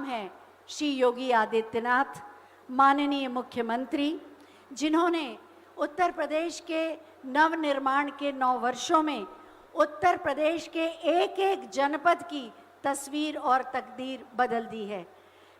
हैं श्री योगी आदित्यनाथ, माननीय मुख्यमंत्री, जिन्होंने उत्तर प्रदेश के नवनिर्माण के 9 वर्षों में उत्तर प्रदेश के एक एक जनपद की तस्वीर और तकदीर बदल दी है।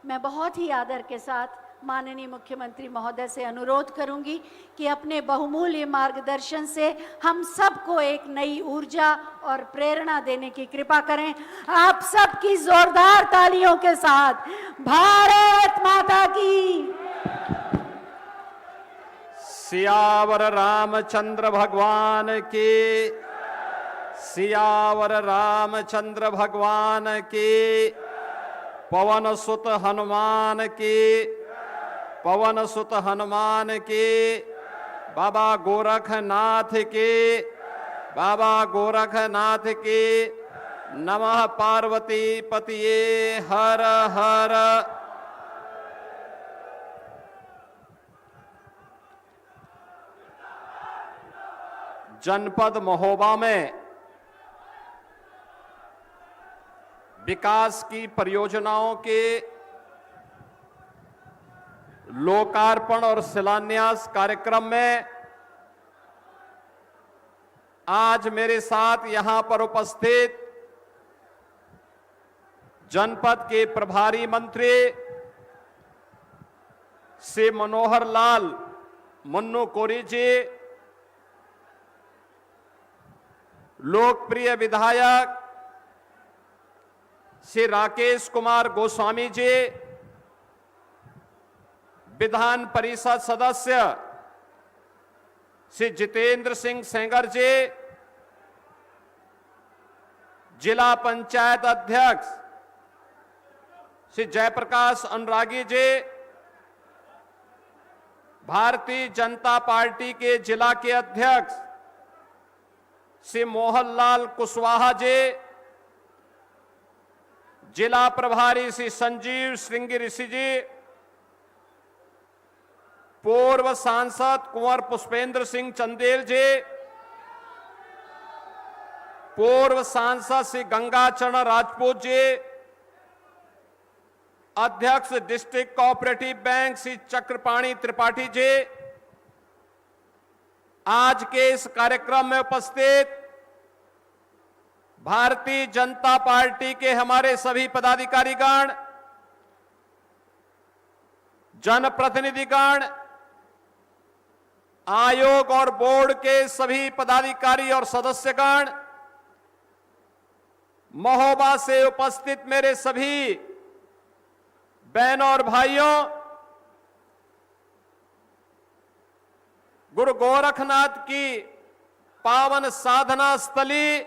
मैं बहुत ही आदर के साथ माननीय मुख्यमंत्री महोदय से अनुरोध करूंगी कि अपने बहुमूल्य मार्गदर्शन से हम सबको एक नई ऊर्जा और प्रेरणा देने की कृपा करें। आप सबकी जोरदार तालियों के साथ भारत माता की। सियावर रामचंद्र भगवान की, सियावर रामचंद्र भगवान की, पवन सुत हनुमान की, पवन सुत हनुमान की, बाबा गोरखनाथ की, बाबा गोरखनाथ की। नमः पार्वती पतिये हर हर। जनपद महोबा में विकास की परियोजनाओं के लोकार्पण और शिलान्यास कार्यक्रम में आज मेरे साथ यहां पर उपस्थित जनपद के प्रभारी मंत्री श्री मनोहर लाल मुन्नू कोरी जी, लोकप्रिय विधायक श्री राकेश कुमार गोस्वामी जी, विधान परिषद सदस्य श्री जितेंद्र सिंह सेंगर जी, जिला पंचायत अध्यक्ष श्री जयप्रकाश अनुरागी जी, भारतीय जनता पार्टी के जिला के अध्यक्ष श्री मोहनलाल कुशवाहा जी, जिला प्रभारी श्री संजीव श्रृंगी ऋषि जी, पूर्व सांसद कुंवर पुष्पेंद्र सिंह चंदेल जी, पूर्व सांसद श्री गंगाचरण राजपूत जी, अध्यक्ष district cooperative bank Shri Chakrapani Tripathi ji, आज के इस कार्यक्रम में उपस्थित भारतीय जनता पार्टी के हमारे सभी पदाधिकारीगण, जनप्रतिनिधिगण, आयोग और बोर्ड के सभी पदाधिकारी और सदस्यगण, महोबा से उपस्थित मेरे सभी बहनों और भाइयों, गुरु गोरखनाथ की पावन साधना स्थली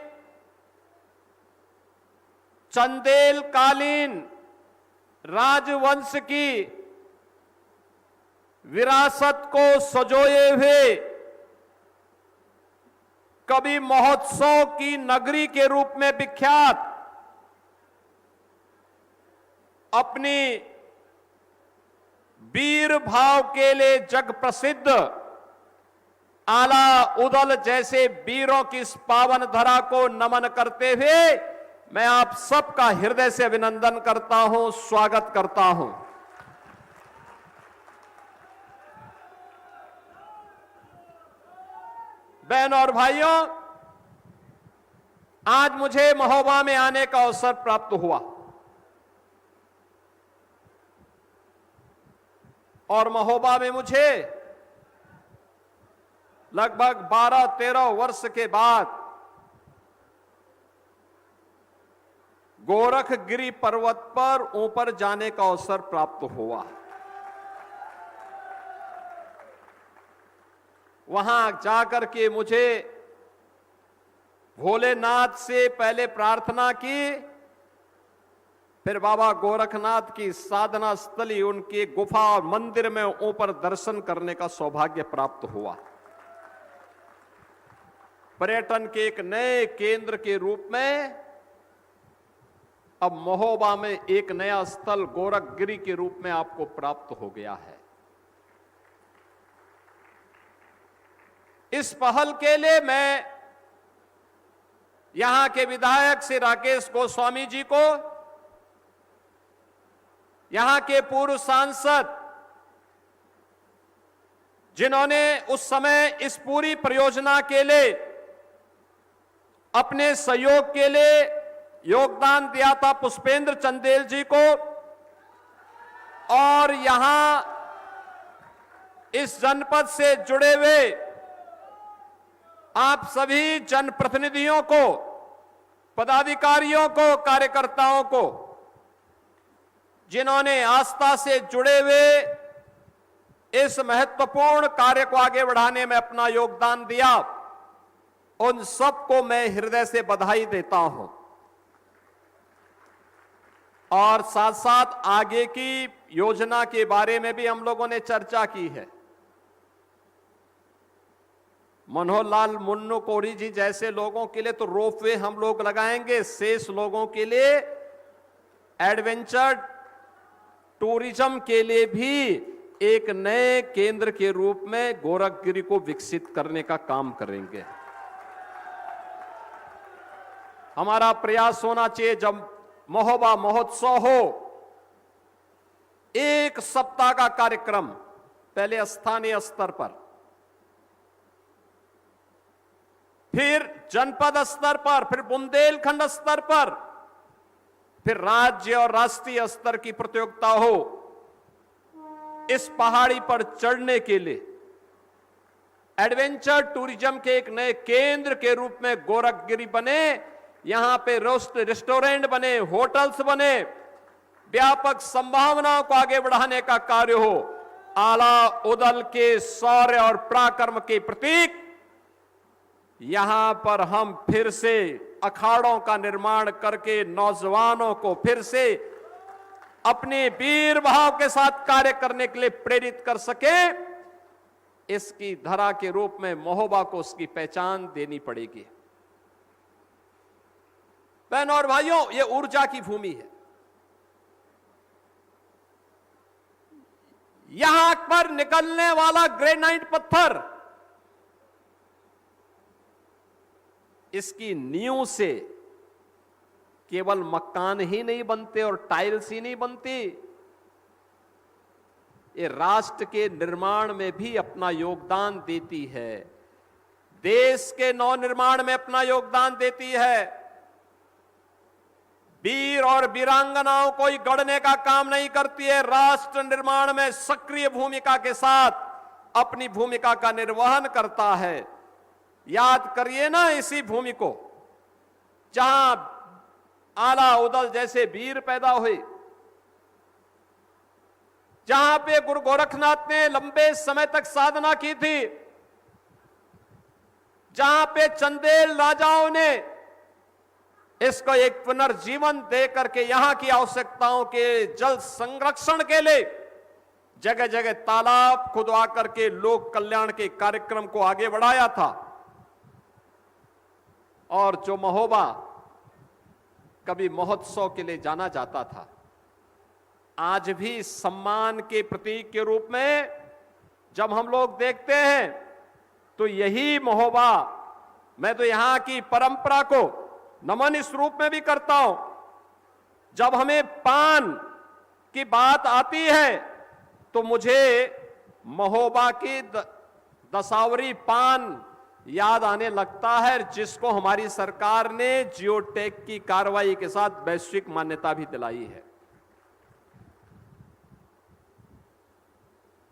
चंदेल कालीन राजवंश की विरासत को सजोए हुए कवि महोत्सव की नगरी के रूप में विख्यात, अपनी वीर भाव के लिए जग प्रसिद्ध आला उदल जैसे वीरों की इस पावन धरा को नमन करते हुए मैं आप सबका हृदय से अभिनंदन करता हूं, स्वागत करता हूं। बहनों और भाइयों, आज मुझे महोबा में आने का अवसर प्राप्त हुआ और महोबा में मुझे लगभग 12-13 वर्ष के बाद गोरखगिरी पर्वत पर ऊपर जाने का अवसर प्राप्त हुआ। वहां जाकर के मुझे भोलेनाथ से पहले प्रार्थना की, फिर बाबा गोरखनाथ की साधना स्थली, उनके गुफा और मंदिर में ऊपर दर्शन करने का सौभाग्य प्राप्त हुआ। पर्यटन के एक नए केंद्र के रूप में अब महोबा में एक नया स्थल गोरखगिरी के रूप में आपको प्राप्त हो गया है। इस पहल के लिए मैं यहां के विधायक श्री राकेश गोस्वामी जी को यहां के पूर्व सांसद जिन्होंने उस समय इस पूरी परियोजना के लिए अपने सहयोग के लिए योगदान दिया था, पुष्पेंद्र चंदेल जी को, और यहां इस जनपद से जुड़े हुए आप सभी जनप्रतिनिधियों को, पदाधिकारियों को, कार्यकर्ताओं को, जिन्होंने आस्था से जुड़े हुए इस महत्वपूर्ण कार्य को आगे बढ़ाने में अपना योगदान दिया, उन सबको मैं हृदय से बधाई देता हूं। और साथ साथ आगे की योजना के बारे में भी हम लोगों ने चर्चा की है। मनोहर लाल मुन्नू कोरी जी जैसे लोगों के लिए तो रोपवे हम लोग लगाएंगे, शेष लोगों के लिए एडवेंचर टूरिज्म के लिए भी एक नए केंद्र के रूप में गोरखगिरी को विकसित करने का काम करेंगे। हमारा प्रयास होना चाहिए, जब महोबा महोत्सव हो, एक सप्ताह का कार्यक्रम, पहले स्थानीय स्तर पर, फिर जनपद स्तर पर, फिर बुंदेलखंड स्तर पर, फिर राज्य और राष्ट्रीय स्तर की प्रतियोगिता हो। इस पहाड़ी पर चढ़ने के लिए एडवेंचर टूरिज्म के एक नए केंद्र के रूप में गोरखगिरी बने, यहां पे रेस्टोरेंट बने, होटल्स बने, व्यापक संभावनाओं को आगे बढ़ाने का कार्य हो। आला उदल के शौर्य और पराक्रम के प्रतीक यहां पर हम फिर से अखाड़ों का निर्माण करके नौजवानों को फिर से अपने वीर भाव के साथ कार्य करने के लिए प्रेरित कर सके, इसकी धरा के रूप में महोबा को उसकी पहचान देनी पड़ेगी। बहनों और भाइयों, यह ऊर्जा की भूमि है। यहां पर निकलने वाला ग्रेनाइट पत्थर, इसकी नींव से केवल मकान ही नहीं बनते और टाइल्स ही नहीं बनती, ये राष्ट्र के निर्माण में भी अपना योगदान देती है, देश के नवनिर्माण में अपना योगदान देती है। वीर और वीरांगनाओं को ही गढ़ने का काम नहीं करती है, राष्ट्र निर्माण में सक्रिय भूमिका के साथ अपनी भूमिका का निर्वहन करता है। याद करिए ना इसी भूमि को, जहां आला उदल जैसे वीर पैदा हुए, जहां पे गुरु गोरखनाथ ने लंबे समय तक साधना की थी, जहां पे चंदेल राजाओं ने इसको एक पुनर्जीवन दे करके यहां की आवश्यकताओं के जल संरक्षण के लिए जगह जगह तालाब खुदवा करके लोक कल्याण के कार्यक्रम को आगे बढ़ाया था। और जो महोबा कभी महोत्सव के लिए जाना जाता था, आज भी सम्मान के प्रतीक के रूप में जब हम लोग देखते हैं तो यही महोबा, मैं तो यहां की परंपरा को नमन इस रूप में भी करता हूं। जब हमें पान की बात आती है तो मुझे महोबा की दसावरी पान याद आने लगता है, जिसको हमारी सरकार ने जियोटेक की कार्रवाई के साथ वैश्विक मान्यता भी दिलाई है।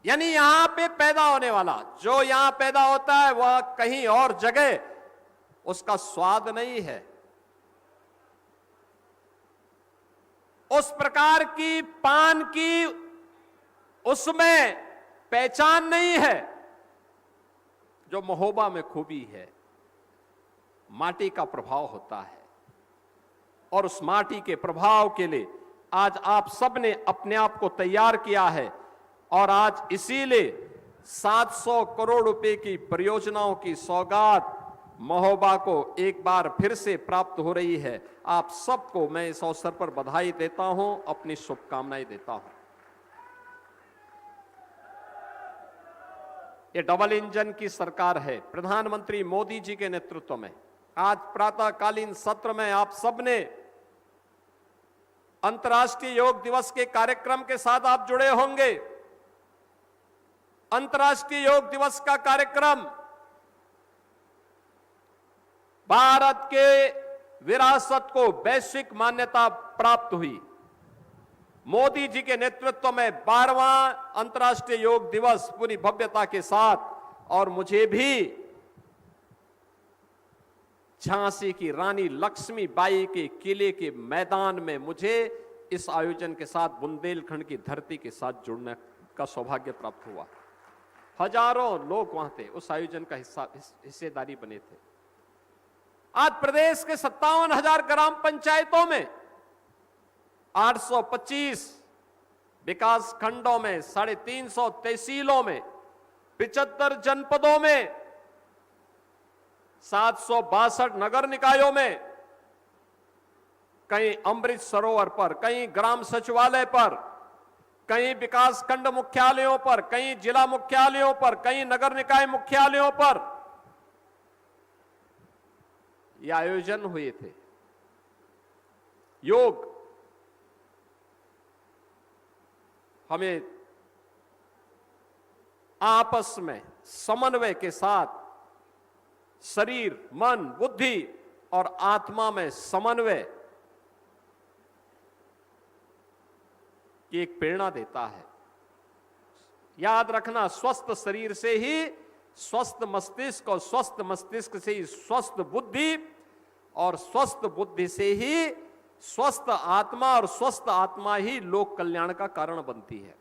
यानी यहां पे पैदा होने वाला, जो यहां पैदा होता है वह कहीं और जगह उसका स्वाद नहीं है, उस प्रकार की पान की उसमें पहचान नहीं है जो महोबा में खूबी है। माटी का प्रभाव होता है और उस माटी के प्रभाव के लिए आज आप सबने अपने आप को तैयार किया है और आज इसीलिए 700 करोड़ रुपए की परियोजनाओं की सौगात महोबा को एक बार फिर से प्राप्त हो रही है। आप सबको मैं इस अवसर पर बधाई देता हूं, अपनी शुभकामनाएं देता हूं। ये डबल इंजन की सरकार है, प्रधानमंत्री मोदी जी के नेतृत्व में। आज प्रातःकालीन सत्र में आप सबने अंतर्राष्ट्रीय योग दिवस के कार्यक्रम के साथ आप जुड़े होंगे। अंतर्राष्ट्रीय योग दिवस का कार्यक्रम भारत के विरासत को वैश्विक मान्यता प्राप्त हुई। मोदी जी के नेतृत्व में 12वां अंतर्राष्ट्रीय योग दिवस पूरी भव्यता के साथ, और मुझे भी झांसी की रानी लक्ष्मीबाई के किले के मैदान में मुझे इस आयोजन के साथ बुंदेलखंड की धरती के साथ जुड़ने का सौभाग्य प्राप्त हुआ। हजारों लोग वहां थे, उस आयोजन का हिस्सेदारी बने थे। आज प्रदेश के 57,000 ग्राम पंचायतों में 825 विकास खंडों में 350 तहसीलों में 75 जनपदों में 762 नगर निकायों में, कहीं अमृत सरोवर पर, कहीं ग्राम सचिवालय पर, कहीं विकास खंड मुख्यालयों पर, कहीं जिला मुख्यालयों पर, कहीं नगर निकाय मुख्यालयों पर ये आयोजन हुए थे। योग हमें आपस में समन्वय के साथ शरीर, मन, बुद्धि और आत्मा में समन्वय की एक प्रेरणा देता है। याद रखना, स्वस्थ शरीर से ही स्वस्थ मस्तिष्क, और स्वस्थ मस्तिष्क से ही स्वस्थ बुद्धि, और स्वस्थ बुद्धि से ही स्वस्थ आत्मा, और स्वस्थ आत्मा ही लोक कल्याण का कारण बनती है।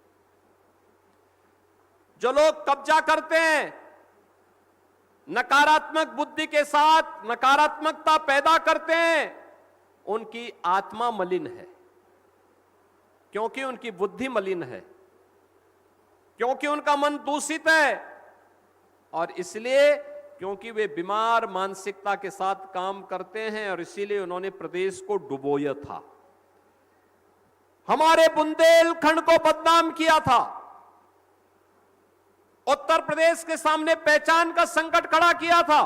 जो लोग कब्जा करते हैं, नकारात्मक बुद्धि के साथ नकारात्मकता पैदा करते हैं, उनकी आत्मा मलिन है, क्योंकि उनकी बुद्धि मलिन है, क्योंकि उनका मन दूषित है, और इसलिए क्योंकि वे बीमार मानसिकता के साथ काम करते हैं, और इसीलिए उन्होंने प्रदेश को डुबोया था, हमारे बुंदेलखंड को बदनाम किया था, उत्तर प्रदेश के सामने पहचान का संकट खड़ा किया था।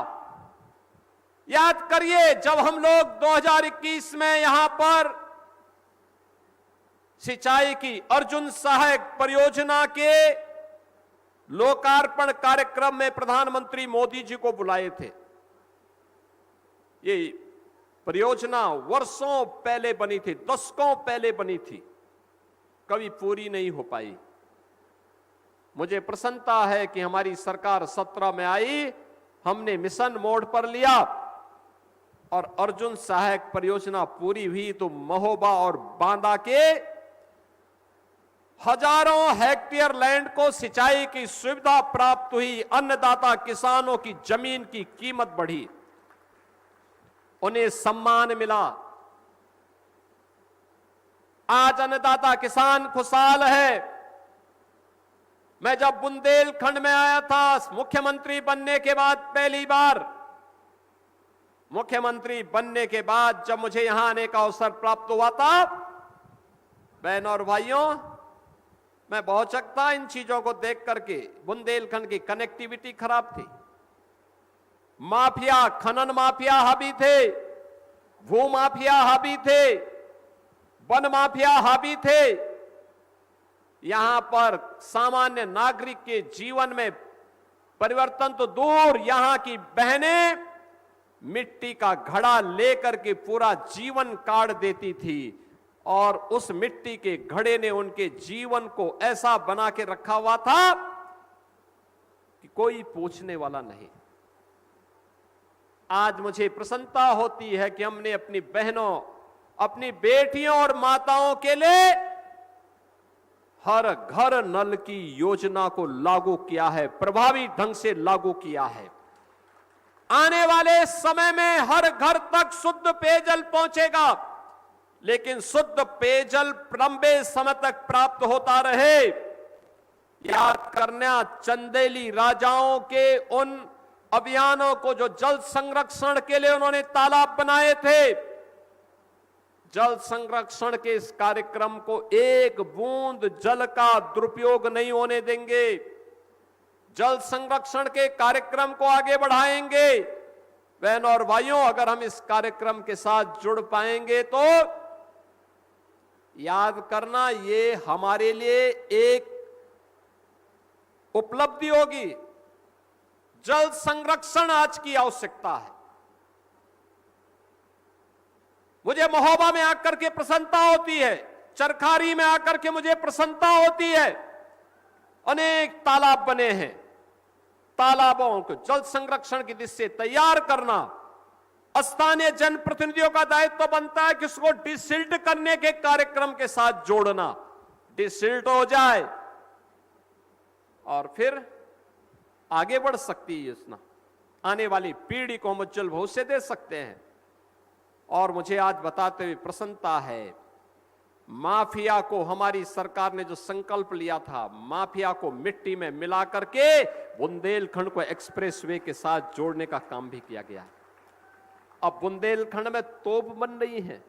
याद करिए, जब हम लोग 2021 में यहां पर सिंचाई की अर्जुन सहायक परियोजना के लोकार्पण कार्यक्रम में प्रधानमंत्री मोदी जी को बुलाए थे। ये परियोजना वर्षों पहले बनी थी, दशकों पहले बनी थी, कभी पूरी नहीं हो पाई। मुझे प्रसन्नता है कि हमारी सरकार 17 में आई, हमने मिशन मोड पर लिया और अर्जुन सहायक परियोजना पूरी हुई, तो महोबा और बांदा के हजारों हेक्टेयर लैंड को सिंचाई की सुविधा प्राप्त हुई, अन्नदाता किसानों की जमीन की कीमत बढ़ी, उन्हें सम्मान मिला। आज अन्नदाता किसान खुशहाल है। मैं जब बुंदेलखंड में आया था मुख्यमंत्री बनने के बाद, पहली बार मुख्यमंत्री बनने के बाद जब मुझे यहां आने का अवसर प्राप्त हुआ था, बहनों और भाइयों, मैं बहुत चकता इन चीजों को देख करके। बुंदेलखंड की कनेक्टिविटी खराब थी, माफिया, खनन माफिया हावी थे, भू माफिया हावी थे, वन माफिया हावी थे। यहां पर सामान्य नागरिक के जीवन में परिवर्तन तो दूर, यहां की बहनें मिट्टी का घड़ा लेकर के पूरा जीवन काट देती थी, और उस मिट्टी के घड़े ने उनके जीवन को ऐसा बना के रखा हुआ था कि कोई पूछने वाला नहीं। आज मुझे प्रसन्नता होती है कि हमने अपनी बहनों, अपनी बेटियों और माताओं के लिए हर घर नल की योजना को लागू किया है, प्रभावी ढंग से लागू किया है। आने वाले समय में हर घर तक शुद्ध पेयजल पहुंचेगा, लेकिन शुद्ध पेयजल लंबे समय तक प्राप्त होता रहे। याद करना, चंदेली राजाओं के उन अभियानों को जो जल संरक्षण के लिए उन्होंने तालाब बनाए थे, जल संरक्षण के इस कार्यक्रम को एक बूंद जल का दुरुपयोग नहीं होने देंगे। जल संरक्षण के कार्यक्रम को आगे बढ़ाएंगे। बहनों और भाइयों, अगर हम इस कार्यक्रम के साथ जुड़ पाएंगे तो याद करना, ये हमारे लिए एक उपलब्धि होगी। जल संरक्षण आज की आवश्यकता है। मुझे महोबा में आकर के प्रसन्नता होती है, चरखारी में आकर के मुझे प्रसन्नता होती है। अनेक तालाब बने हैं, तालाबों को जल संरक्षण की दिशा से तैयार करना स्थानीय जनप्रतिनिधियों का दायित्व बनता है कि उसको डिसिल्ट करने के कार्यक्रम के साथ जोड़ना। डिसिल्ट हो जाए और फिर आगे बढ़ सकती है योजना, आने वाली पीढ़ी को हम उज्जवल भविष्य दे सकते हैं। और मुझे आज बताते हुए प्रसन्नता है, माफिया को हमारी सरकार ने जो संकल्प लिया था, माफिया को मिट्टी में मिला करके बुंदेलखंड को एक्सप्रेसवे के साथ जोड़ने का काम भी किया गया है। अब बुंदेलखंड में तोप बन रही है,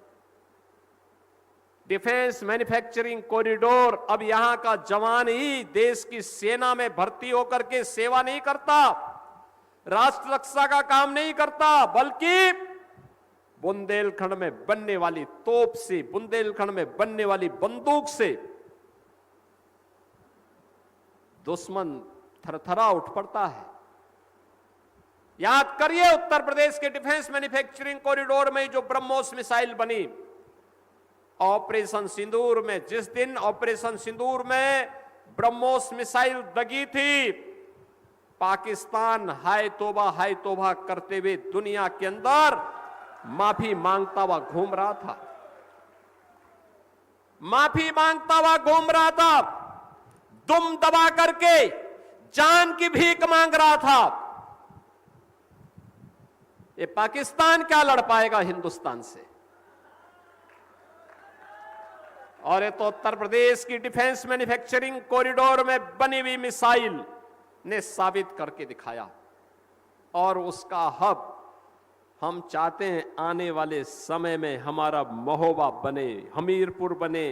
डिफेंस मैन्युफैक्चरिंग कॉरिडोर। अब यहां का जवान ही देश की सेना में भर्ती होकर के सेवा नहीं करता, राष्ट्र रक्षा का काम नहीं करता, बल्कि बुंदेलखंड में बनने वाली तोप से, बुंदेलखंड में बनने वाली बंदूक से दुश्मन थरथरा उठ पड़ता है। याद करिए, उत्तर प्रदेश के डिफेंस मैन्युफैक्चरिंग कॉरिडोर में जो ब्रह्मोस मिसाइल बनी, ऑपरेशन सिंदूर में, जिस दिन ऑपरेशन सिंदूर में ब्रह्मोस मिसाइल दगी थी, पाकिस्तान हाय तौबा करते हुए दुनिया के अंदर माफी मांगता हुआ घूम रहा था, माफी मांगता हुआ घूम रहा था, दुम दबा करके जान की भीख मांग रहा था। ये पाकिस्तान क्या लड़ पाएगा हिंदुस्तान से? और ये तो उत्तर प्रदेश की डिफेंस मैन्युफैक्चरिंग कॉरिडोर में बनी हुई मिसाइल ने साबित करके दिखाया। और उसका हब हम चाहते हैं आने वाले समय में हमारा महोबा बने, हमीरपुर बने,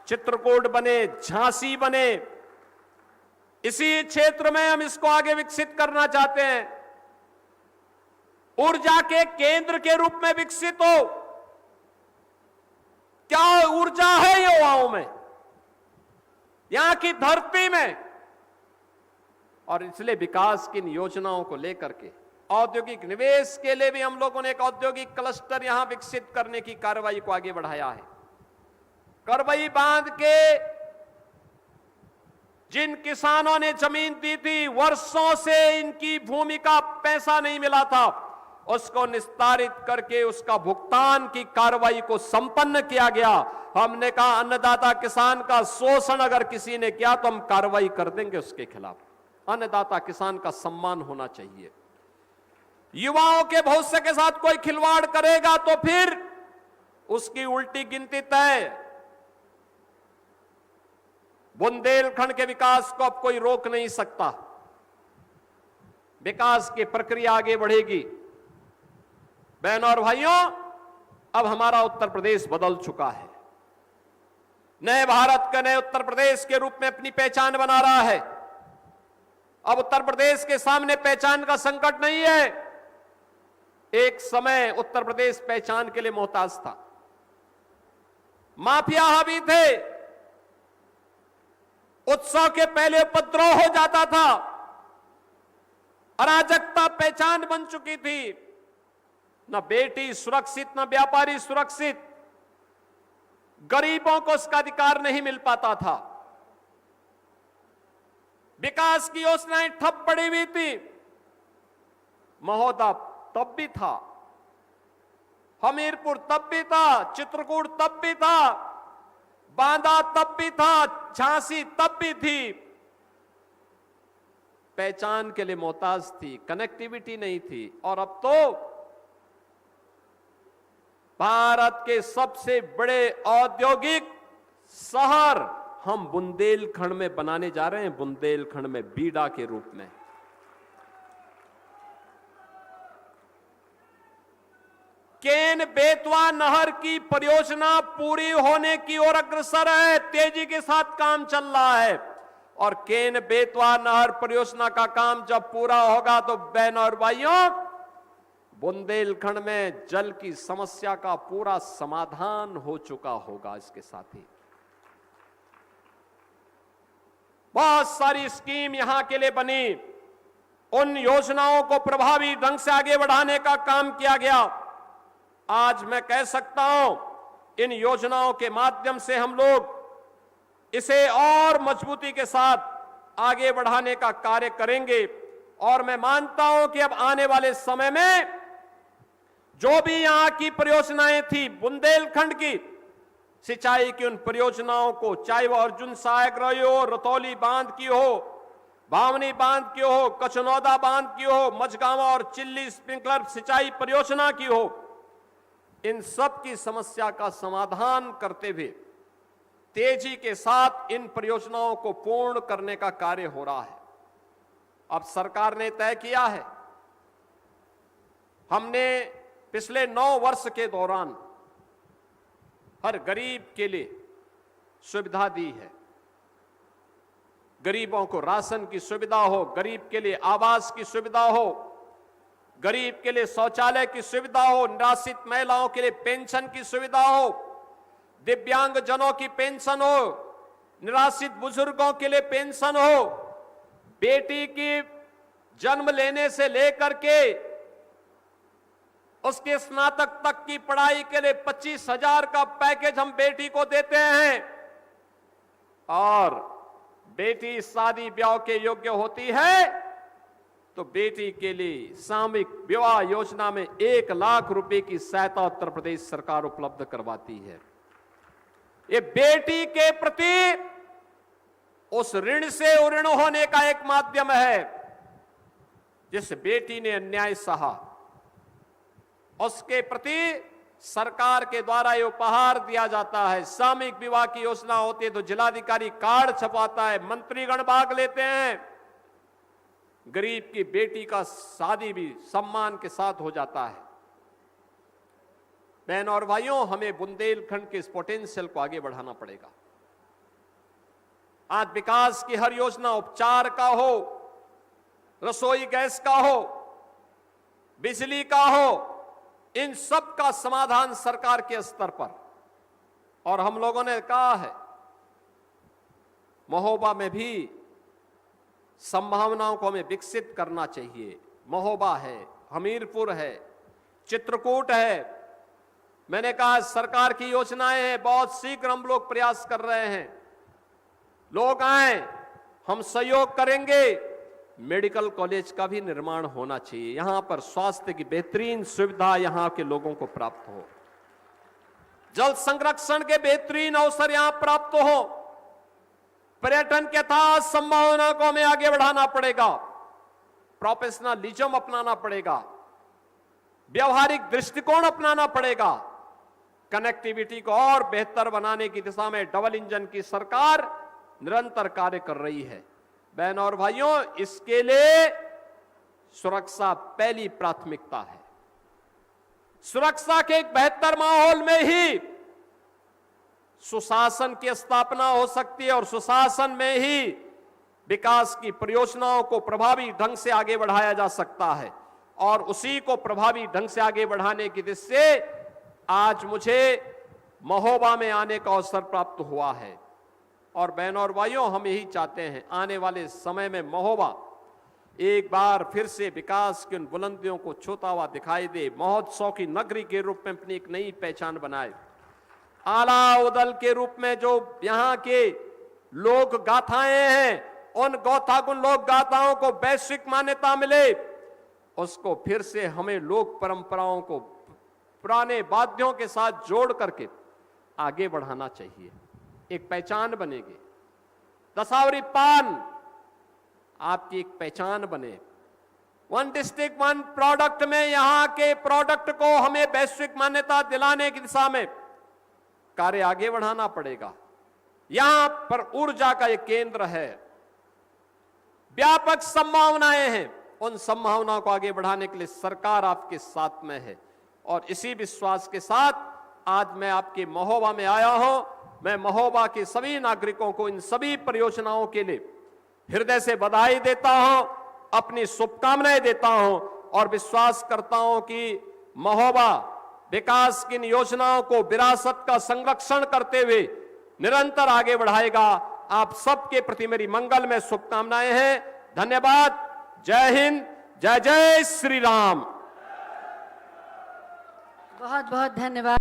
चित्रकूट बने, झांसी बने। इसी क्षेत्र में हम इसको आगे विकसित करना चाहते हैं, ऊर्जा के केंद्र के रूप में विकसित हो। क्या ऊर्जा है युवाओं में, यहां की धरती में। और इसलिए विकास की इन योजनाओं को लेकर के औद्योगिक निवेश के लिए भी हम लोगों ने एक औद्योगिक क्लस्टर यहां विकसित करने की कार्रवाई को आगे बढ़ाया है। करबई बांध के जिन किसानों ने जमीन दी थी, वर्षों से इनकी भूमि का पैसा नहीं मिला था, उसको निस्तारित करके उसका भुगतान की कार्रवाई को संपन्न किया गया। हमने कहा अन्नदाता किसान का शोषण अगर किसी ने किया तो हम कार्रवाई कर देंगे उसके खिलाफ। अन्नदाता किसान का सम्मान होना चाहिए। युवाओं के भविष्य के साथ कोई खिलवाड़ करेगा तो फिर उसकी उल्टी गिनती तय। बुंदेलखंड के विकास को अब कोई रोक नहीं सकता। विकास की प्रक्रिया आगे बढ़ेगी। बहनों और भाइयों, अब हमारा उत्तर प्रदेश बदल चुका है। नए भारत के नए उत्तर प्रदेश के रूप में अपनी पहचान बना रहा है। अब उत्तर प्रदेश के सामने पहचान का संकट नहीं है। एक समय उत्तर प्रदेश पहचान के लिए मोहताज था। माफिया हावी थे, उत्सव के पहले उपद्रव हो जाता था, अराजकता पहचान बन चुकी थी। न बेटी सुरक्षित, न व्यापारी सुरक्षित, गरीबों को उसका अधिकार नहीं मिल पाता था। विकास की योजनाएं ठप पड़ी हुई थी। महोदा तब भी था, हमीरपुर तब भी था, चित्रकूट तब भी था, बांदा तब भी था, झांसी तब भी थी। पहचान के लिए मोहताज थी, कनेक्टिविटी नहीं थी। और अब तो भारत के सबसे बड़े औद्योगिक शहर हम बुंदेलखंड में बनाने जा रहे हैं, बुंदेलखंड में बीडा के रूप में। केन बेतवा नहर की परियोजना पूरी होने की ओर अग्रसर है, तेजी के साथ काम चल रहा है। और केन बेतवा नहर परियोजना का काम जब पूरा होगा तो बहनों और भाइयों, बुंदेलखंड में जल की समस्या का पूरा समाधान हो चुका होगा। इसके साथ ही बहुत सारी स्कीम यहां के लिए बनी, उन योजनाओं को प्रभावी ढंग से आगे बढ़ाने का काम किया गया। आज मैं कह सकता हूं, इन योजनाओं के माध्यम से हम लोग इसे और मजबूती के साथ आगे बढ़ाने का कार्य करेंगे। और मैं मानता हूं कि अब आने वाले समय में जो भी यहां की परियोजनाएं थी, बुंदेलखंड की सिंचाई की उन परियोजनाओं को, चाहे वो अर्जुन सहायक रही हो, रतौली बांध की हो, भावनी बांध की हो, कचनौदा बांध की हो, मझगांवा और चिल्ली स्प्रिंकलर सिंचाई परियोजना की हो, इन सब की समस्या का समाधान करते हुए तेजी के साथ इन परियोजनाओं को पूर्ण करने का कार्य हो रहा है। अब सरकार ने तय किया है, हमने पिछले 9 वर्ष के दौरान हर गरीब के लिए सुविधा दी है। गरीबों को राशन की सुविधा हो, गरीब के लिए आवास की सुविधा हो, गरीब के लिए शौचालय की सुविधा हो, निराश्रित महिलाओं के लिए पेंशन की सुविधा हो, दिव्यांग जनों की पेंशन हो, निराश्रित बुजुर्गों के लिए पेंशन हो, बेटी की जन्म लेने से लेकर के उसके स्नातक तक की पढ़ाई के लिए 25,000 का पैकेज हम बेटी को देते हैं। और बेटी शादी ब्याह के योग्य होती है तो बेटी के लिए सामूहिक विवाह योजना में 1 लाख रुपए की सहायता उत्तर प्रदेश सरकार उपलब्ध करवाती है। ये बेटी के प्रति उस ऋण से ऋण होने का एक माध्यम है। जिस बेटी ने अन्याय सहा, उसके प्रति सरकार के द्वारा ये उपहार दिया जाता है। सामूहिक विवाह की योजना होती है तो जिलाधिकारी कार्ड छपाता है, मंत्रीगण भाग लेते हैं, गरीब की बेटी का शादी भी सम्मान के साथ हो जाता है। बहन और भाइयों, हमें बुंदेलखंड के इस पोटेंशियल को आगे बढ़ाना पड़ेगा। आज विकास की हर योजना, उपचार का हो, रसोई गैस का हो, बिजली का हो, इन सब का समाधान सरकार के स्तर पर। और हम लोगों ने कहा है, महोबा में भी संभावनाओं को हमें विकसित करना चाहिए। महोबा है, हमीरपुर है, चित्रकूट है। मैंने कहा सरकार की योजनाएं हैं, बहुत शीघ्र हम लोग प्रयास कर रहे हैं। लोग आए, हम सहयोग करेंगे। मेडिकल कॉलेज का भी निर्माण होना चाहिए, यहां पर स्वास्थ्य की बेहतरीन सुविधा यहां के लोगों को प्राप्त हो, जल संरक्षण के बेहतरीन अवसर यहां प्राप्त हो, पर्यटन के यथाह संभावना को हमें आगे बढ़ाना पड़ेगा, प्रोफेशनलिज्म अपनाना पड़ेगा, व्यवहारिक दृष्टिकोण अपनाना पड़ेगा। कनेक्टिविटी को और बेहतर बनाने की दिशा में डबल इंजन की सरकार निरंतर कार्य कर रही है। बहन और भाइयों, इसके लिए सुरक्षा पहली प्राथमिकता है। सुरक्षा के एक बेहतर माहौल में ही सुशासन की स्थापना हो सकती है और सुशासन में ही विकास की परियोजनाओं को प्रभावी ढंग से आगे बढ़ाया जा सकता है। और उसी को प्रभावी ढंग से आगे बढ़ाने की दिशा से आज मुझे महोबा में आने का अवसर प्राप्त हुआ है। और बहनों और भाइयों, हम यही चाहते हैं आने वाले समय में महोबा एक बार फिर से विकास की उन बुलंदियों को छूता हुआ दिखाई दे, महोत्सव की नगरी के रूप में अपनी एक नई पहचान बनाए, आला उदल के रूप में जो यहाँ के लोक गाथाएं हैं, उन गौथागुण लोक गाथाओं को वैश्विक मान्यता मिले। उसको फिर से हमें लोक परंपराओं को पुराने वाद्यों के साथ जोड़ करके आगे बढ़ाना चाहिए, एक पहचान बनेगी। दशावरी पान आपकी एक पहचान बने। 1 डिस्ट्रिक्ट 1 प्रोडक्ट में यहां के प्रोडक्ट को हमें वैश्विक मान्यता दिलाने की दिशा में कार्य आगे बढ़ाना पड़ेगा। यहां पर ऊर्जा का एक केंद्र है, व्यापक संभावनाएं हैं, उन संभावनाओं को आगे बढ़ाने के लिए सरकार आपके साथ में है। और इसी विश्वास के साथ आज मैं आपके महोबा में आया हूं। मैं महोबा के सभी नागरिकों को इन सभी परियोजनाओं के लिए हृदय से बधाई देता हूं, अपनी शुभकामनाएं देता हूं। और विश्वास करता हूं कि महोबा विकास की इन योजनाओं को, विरासत का संरक्षण करते हुए निरंतर आगे बढ़ाएगा। आप सबके प्रति मेरी मंगलमय शुभकामनाएं हैं। धन्यवाद। जय हिंद, जय जय श्री राम। बहुत बहुत धन्यवाद।